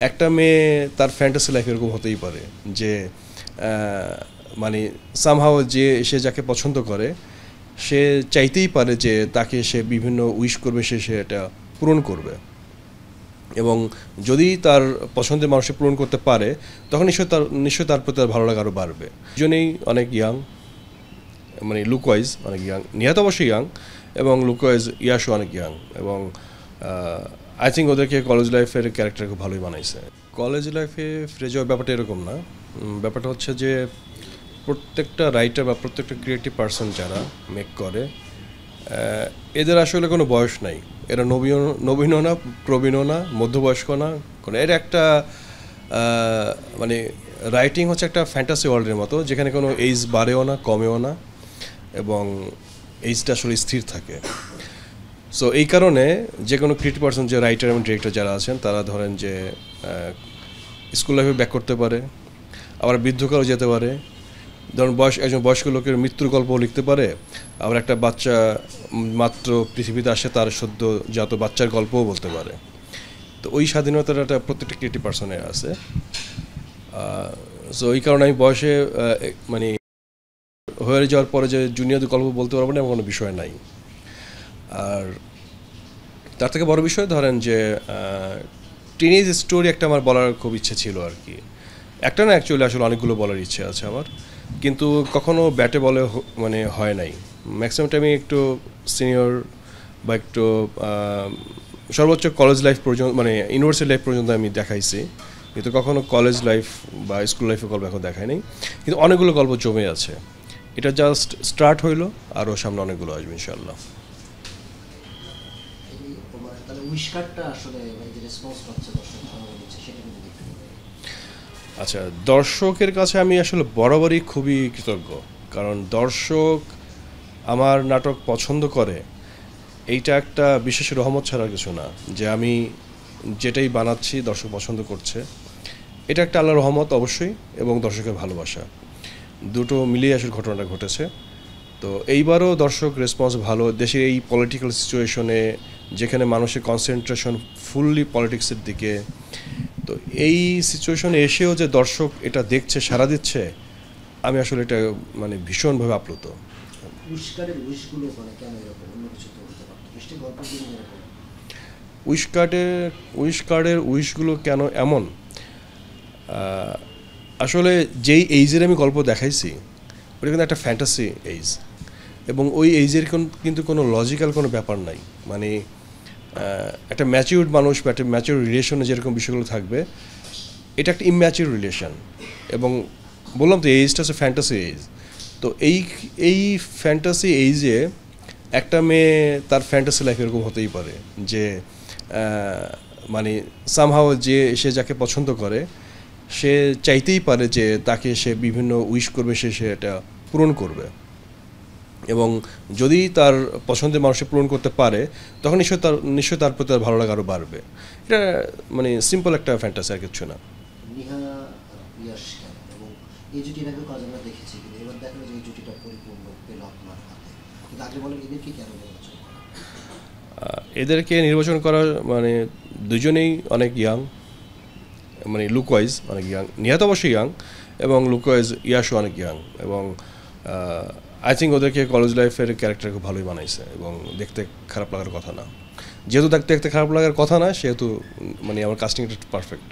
একটা মেয়ে তার ফ্যান্টাসি লাইফ এরকম হতেই পারে যে মানে সামহাও যে সে যাকে পছন্দ করে সে চাইতেই পারে যে তাকে সে বিভিন্ন উইশ করবে, সে এটা পূরণ করবে। এবং যদি তার পছন্দের মানুষকে পূরণ করতে পারে তখন নিশ্চয়ই তার প্রতি তার ভালো লাগা আরও বাড়বে। দুজনেই অনেক ইয়াং, মানে লুক ওয়াইজ অনেক ইয়াং। নিহাত অবশ্যই ইয়াং এবং লুক ওয়াইজ ইয়াশও অনেক ইয়াং। এবং আই থিঙ্ক ওদেরকে কলেজ লাইফের ক্যারেক্টার খুব ভালোই বানাইছে। কলেজ লাইফে ফিরে যাওয়ার ব্যাপারটা এরকম না, ব্যাপারটা হচ্ছে যে প্রত্যেকটা রাইটার বা প্রত্যেকটা ক্রিয়েটিভ পার্সন যারা মেক করে এদের আসলে কোনো বয়স নাই। এরা নবীনও না, প্রবীণও না, মধ্যবয়স্ক না, কোনো এর একটা মানে রাইটিং হচ্ছে একটা ফ্যান্টাসি ওয়ার্ল্ডের মতো, যেখানে কোনো এইজ বাড়েও না কমেও না এবং এইজটা আসলে স্থির থাকে। সো এই কারণে যে কোনো ক্রিয়েটিভ পার্সন, যে রাইটার এবং ডিরেক্টর যারা আছেন, তারা ধরেন যে স্কুল লাইফে ব্যাক করতে পারে, আবার বৃদ্ধকালও যেতে পারে। ধরুন একজন বয়স্ক লোকের মৃত্যুর গল্পও লিখতে পারে, আবার একটা বাচ্চা মাত্র পৃথিবীতে আসে তার সদ্যজাত বাচ্চার গল্পও বলতে পারে। তো ওই স্বাধীনতাটা প্রত্যেকটা ক্রিয়েটিভ পার্সনের আছে। সো এই কারণে আমি বয়সে মানে হয়ে যাওয়ার পরে যে জুনিয়রদের গল্প বলতে পারবো না এমন কোনো বিষয় নাই। আর তার থেকে বড় বিষয় ধরেন যে টিনেজ স্টোরি একটা আমার বলার খুব ইচ্ছে ছিল আর কি। একটা না, অ্যাকচুয়ালি আসলে অনেকগুলো বলার ইচ্ছে আছে আমার, কিন্তু কখনো ব্যাটে বলে মানে হয় নাই। ম্যাক্সিমাম টাইমে একটু সিনিয়র বা একটু সর্বোচ্চ কলেজ লাইফ পর্যন্ত, মানে ইউনিভার্সিটি লাইফ পর্যন্ত আমি দেখাইছি, কিন্তু কখনো কলেজ লাইফ বা স্কুল লাইফের গল্প এখন দেখাই নাই। কিন্তু অনেকগুলো গল্প জমে আছে, এটা জাস্ট স্টার্ট হইলো, আরও সামনে অনেকগুলো আসবে ইনশাআল্লাহ। আচ্ছা, দর্শকের কাছে আমি আসলে বরাবরই খুবই কৃতজ্ঞ, কারণ দর্শক আমার নাটক পছন্দ করে এইটা একটা বিশেষ রহমত ছাড়া কিছু না। যে আমি যেটাই বানাচ্ছি দর্শক পছন্দ করছে, এটা একটা আল্লাহর রহমত অবশ্যই, এবং দর্শকের ভালোবাসা, দুটো মিলিয়ে আসলে ঘটনাটা ঘটেছে। তো এইবারও দর্শক রেসপন্স ভালো। দেশের এই পলিটিক্যাল সিচুয়েশনে যেখানে মানুষের কনসেন্ট্রেশন ফুললি পলিটিক্সের দিকে, তো এই সিচুয়েশনে এসেও যে দর্শক এটা দেখছে, সাড়া দিচ্ছে, আমি আসলে এটা মানে ভীষণভাবে আপ্লুত। উইশকার্ডের উইশগুলো কেন এমন, আসলে যেই এইজের আমি গল্প দেখাইছি ওটা কিন্তু একটা ফ্যান্টাসি এইজ, এবং ওই এইজের কিন্তু কোনো লজিক্যাল কোনো ব্যাপার নাই। মানে একটা ম্যাচিউরড মানুষ বা একটা ম্যাচিউর রিলেশনে যেরকম বিষয়গুলো থাকবে, এটা একটা ইম্যাচিউর রিলেশন। এবং বললাম তো এইজটা হচ্ছে ফ্যান্টাসি এইজ। তো এই ফ্যান্টাসি এইজে একটা মেয়ে তার ফ্যান্টাসি লাইফ এরকম হতেই পারে যে মানে সামহাও যে সে যাকে পছন্দ করে সে চাইতেই পারে যে তাকে সে বিভিন্ন উইশ করবে, সে এটা পূরণ করবে। এবং যদি তার পছন্দের মানুষকে পূরণ করতে পারে তখন নিশ্চয়ই তার প্রতি তার ভালো লাগা আরও বাড়বে। এটা মানে সিম্পল একটা ফ্যান্টাসি, আর কিছু না। এদেরকে নির্বাচন করা মানে দুজনেই অনেক ইয়াং, মানে লুক ওয়াইজ অনেক ইয়াং। নিহাত অবশ্যই ইয়াং এবং লুক ওয়াইজ ইয়াশও অনেক ইয়াং। এবং আই থিঙ্ক ওদেরকে কলেজ লাইফের ক্যারেক্টার খুব ভালোই বানাইছে, এবং দেখতে খারাপ লাগার কথা না। যেহেতু দেখতে খারাপ লাগার কথা না, সেহেতু মানে আমার কাস্টিংটা পারফেক্ট।